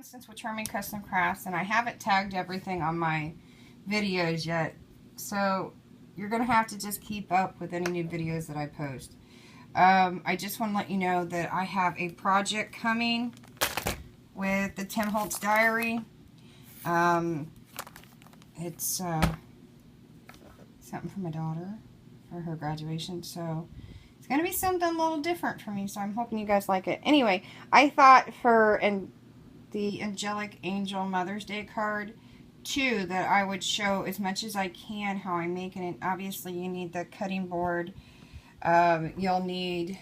Since with Charming Custom Crafts, and I haven't tagged everything on my videos yet, so you're going to have to just keep up with any new videos that I post. I just want to let you know that I have a project coming with the Tim Holtz Diary. It's something for my daughter for her graduation, so it's going to be something a little different for me, so I'm hoping you guys like it. Anyway, I thought for the Angelic Angel Mother's Day card too that I would show as much as I can how I'm making it. Obviously you need the cutting board, you'll need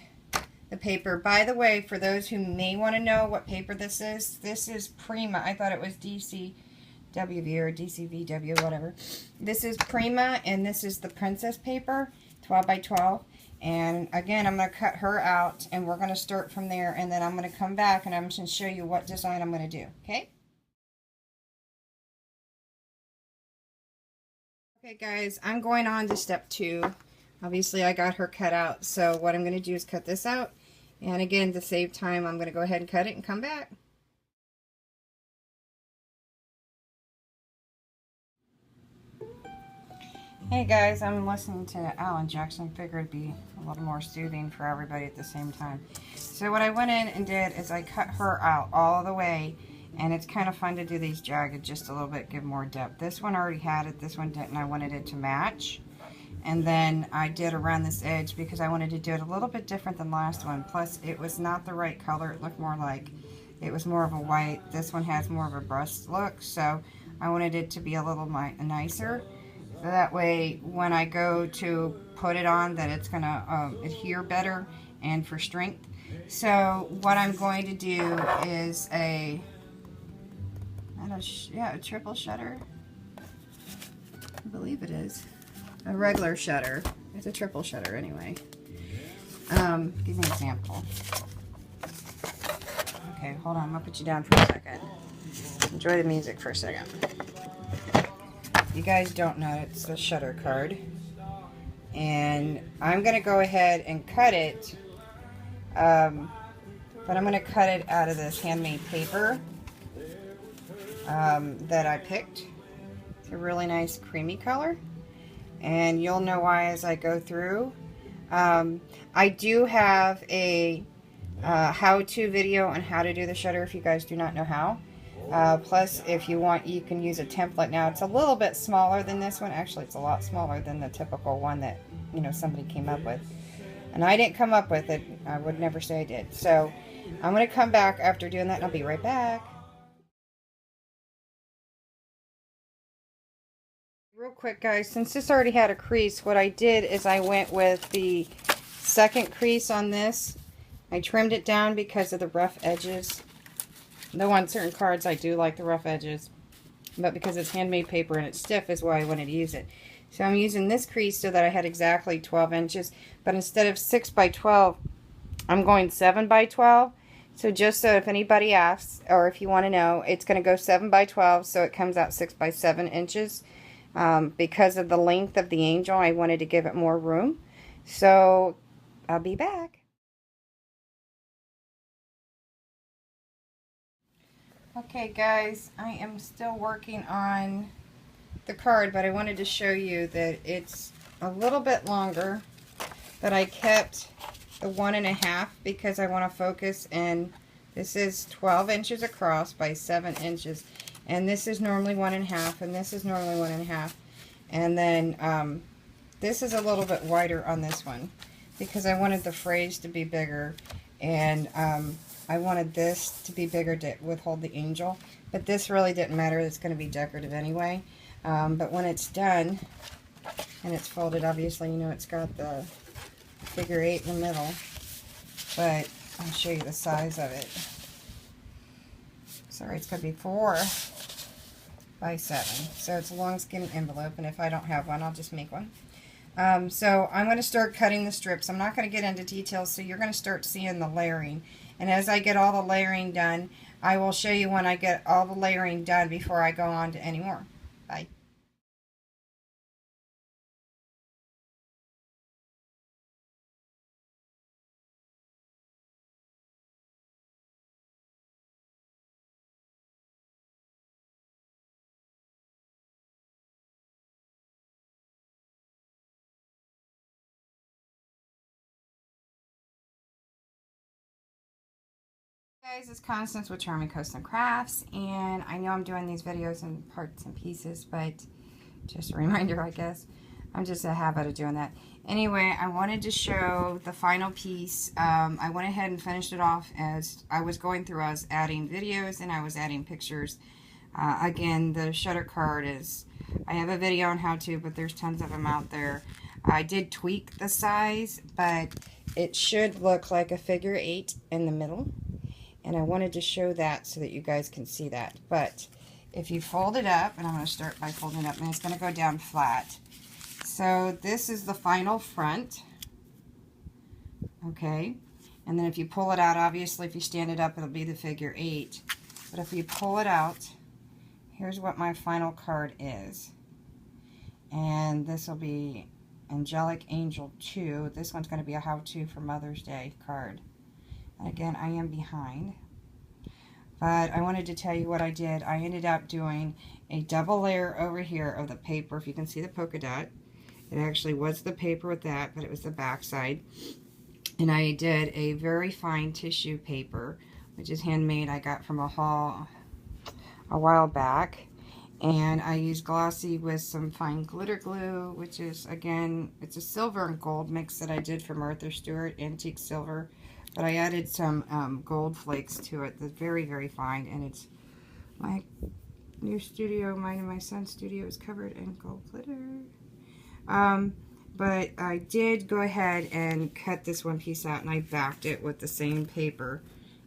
the paper. By the way, for those who may want to know what paper this is Prima. I thought it was DCWV or DCVW, whatever. This is Prima, and this is the Princess paper, 12 by 12. And again, I'm going to cut her out, and we're going to start from there, and then I'm going to come back and I'm going to show you what design I'm going to do, okay? Okay guys, I'm going on to step 2. Obviously I got her cut out, so what I'm going to do is cut this out, and again, to save time, I'm going to go ahead and cut it and come back. Hey guys, I'm listening to Alan Jackson. Figured it'd be a little more soothing for everybody at the same time. So what I went in and did is I cut her out all the way, and it's kind of fun to do these jagged just a little bit, give more depth. This one already had it, this one didn't. I wanted it to match. And then I did around this edge because I wanted to do it a little bit different than last one. Plus it was not the right color. It looked more like, it was more of a white. This one has more of a brushed look, so I wanted it to be a little nicer. So that way when I go to put it on, that it's going to adhere better and for strength. So what I'm going to do is a triple shutter. I believe it is. A regular shutter. It's a triple shutter anyway. Give me an example. Okay, hold on. I'm going to put you down for a second. Enjoy the music for a second. You guys don't know it's the shutter card. And I'm going to go ahead and cut it. But I'm going to cut it out of this handmade paper that I picked. It's a really nice creamy color. And you'll know why as I go through. I do have a how-to video on how to do the shutter if you guys do not know how. Plus, if you want, you can use a template. Now, it's a little bit smaller than this one. Actually, it's a lot smaller than the typical one that, you know, somebody came up with. And I didn't come up with it. I would never say I did. So, I'm going to come back after doing that, and I'll be right back. Real quick, guys, since this already had a crease, what I did is I went with the second crease on this. I trimmed it down because of the rough edges. Though on certain cards I do like the rough edges, but because it's handmade paper and it's stiff is why I wanted to use it. So I'm using this crease so that I had exactly 12 inches, but instead of 6 by 12, I'm going 7 by 12. So just so if anybody asks, or if you want to know, it's going to go 7 by 12, so it comes out 6 by 7 inches. Because of the length of the angel, I wanted to give it more room. So I'll be back. Okay guys, I am still working on the card, but I wanted to show you that it's a little bit longer, but I kept the 1.5 because I want to focus, and this is 12 inches across by 7 inches, and this is normally 1.5, and this is normally 1.5, and then this is a little bit wider on this one because I wanted the phrase to be bigger, and I wanted this to be bigger to withhold the angel, but this really didn't matter. It's going to be decorative anyway. But when it's done and it's folded, obviously, you know, it's got the figure 8 in the middle, but I'll show you the size of it. Sorry, it's going to be 4 by 7. So it's a long skinny envelope, and if I don't have one, I'll just make one. So I'm going to start cutting the strips. I'm not going to get into details, so you're going to start seeing the layering. And as I get all the layering done, I will show you when I get all the layering done before I go on to any more. Bye. Hey guys, it's Constance with Charming Custom Crafts, and I know I'm doing these videos in parts and pieces, but just a reminder, I guess. I'm just a habit of doing that. Anyway, I wanted to show the final piece. I went ahead and finished it off as I was going through. I was adding videos and I was adding pictures. Again, the shutter card is, I have a video on how to, but there's tons of them out there. I did tweak the size, but it should look like a figure 8 in the middle. And I wanted to show that so that you guys can see that. But if you fold it up, and I'm going to start by folding it up, and it's going to go down flat. So this is the final front. Okay. And then if you pull it out, obviously if you stand it up, it'll be the figure 8. But if you pull it out, here's what my final card is. And this will be Angelic Angel 2. This one's going to be a how-to for Mother's Day card. And again, I am behind. But I wanted to tell you what I did. I ended up doing a double layer over here of the paper. If you can see the polka dot. It actually was the paper with that, but it was the back side. And I did a very fine tissue paper, which is handmade. I got from a haul a while back. And I used glossy with some fine glitter glue, which is, again, it's a silver and gold mix that I did from Martha Stewart, antique silver. But I added some gold flakes to it. That's very, very fine. And it's my new studio, mine and my son's studio is covered in gold glitter. But I did go ahead and cut this one piece out, and I backed it with the same paper.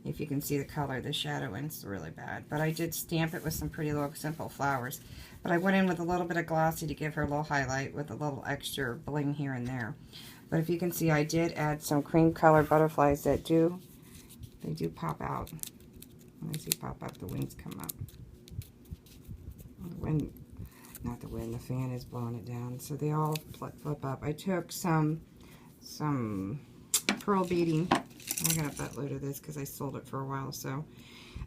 If you can see the color, the shadowing's really bad. But I did stamp it with some pretty little simple flowers. But I went in with a little bit of glossy to give her a little highlight with a little extra bling here and there. But if you can see, I did add some cream color butterflies that do pop out. Let me see, pop up, the wings come up. The wind, not the wind, the fan is blowing it down. So they all flip up. I took some pearl beading. I got a buttload of this because I sold it for a while. So,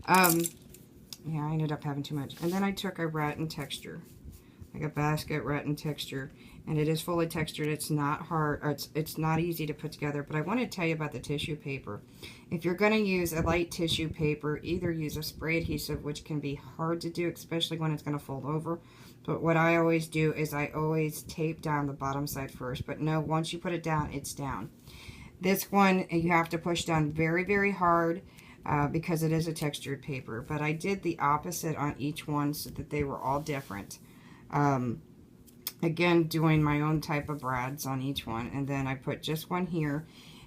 yeah, I ended up having too much. And then I took a rattan texture, like a basket rattan texture. And it is fully textured. It's not hard, or it's not easy to put together. But I want to tell you about the tissue paper. If you're going to use a light tissue paper, either use a spray adhesive, which can be hard to do, especially when it's going to fold over. But what I always do is I always tape down the bottom side first. But no, once you put it down, it's down. This one, you have to push down very, very hard because it is a textured paper. But I did the opposite on each one so that they were all different. Again, doing my own type of brads on each one. And then I put just one here.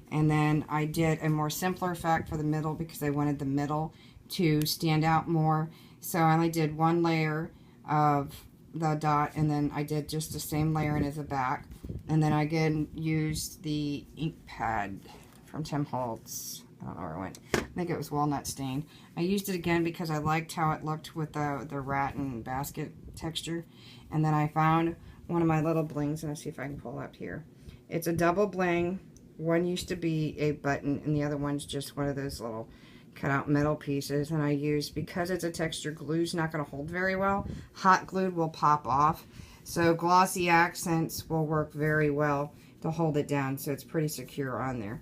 And then I did a more simpler effect for the middle because I wanted the middle to stand out more. So I only did one layer of the dot, and then I did just the same layer as the back. And then I again used the ink pad from Tim Holtz. I don't know where it went. I think it was walnut stained. I used it again because I liked how it looked with the rattan basket texture. And then I found one of my little blings, and let's see if I can pull up here. It's a double bling. One used to be a button, and the other one's just one of those little cut out metal pieces. And I used, because it's a texture, glue's not going to hold very well. Hot glue will pop off. So glossy accents will work very well to hold it down, so it's pretty secure on there.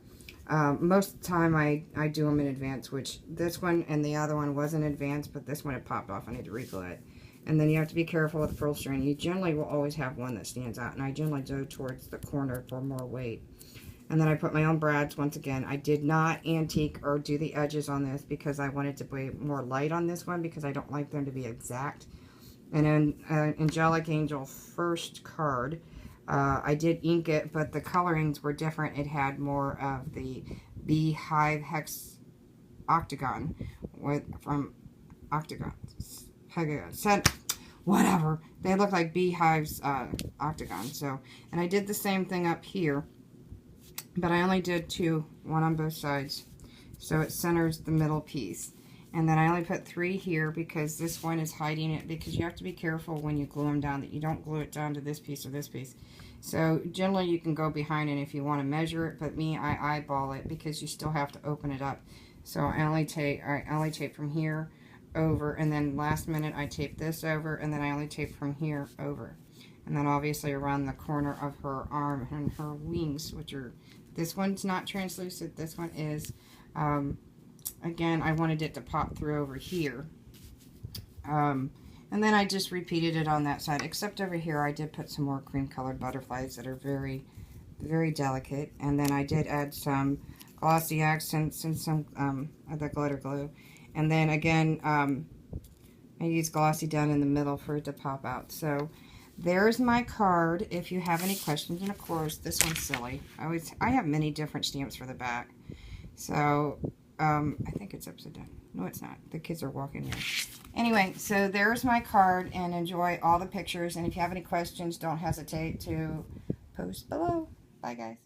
Most of the time I do them in advance, which this one and the other one was in advance, but this one it popped off. I need to reglue it. And then you have to be careful with the pearl string. You generally will always have one that stands out, and I generally go towards the corner for more weight. And then I put my own brads once again. I did not antique or do the edges on this because I wanted to be more light on this one because I don't like them to be exact. And then Angelic Angel first card, I did ink it, but the colorings were different. It had more of the beehive hex octagon from octagons. Whatever. They look like beehives octagon. So, and I did the same thing up here, but I only did one on both sides, so it centers the middle piece. And then I only put 3 here because this one is hiding it, because you have to be careful when you glue them down that you don't glue it down to this piece or this piece. So generally you can go behind it if you want to measure it, but me, I eyeball it because you still have to open it up. So I only tape from here over, and then last minute I tape this over, and then I only tape from here over. And then obviously around the corner of her arm and her wings, which are, this one's not translucent, this one is. again, I wanted it to pop through over here. And then I just repeated it on that side, except over here I did put some more cream colored butterflies that are very, very delicate. And then I did add some glossy accents and some of the glitter glue. And then again, I used glossy down in the middle for it to pop out. So there's my card if you have any questions. And of course, this one's silly. I have many different stamps for the back. So I think it's upside down. No, it's not. The kids are walking here. Anyway, so there's my card, and enjoy all the pictures. And if you have any questions, don't hesitate to post below. Bye, guys.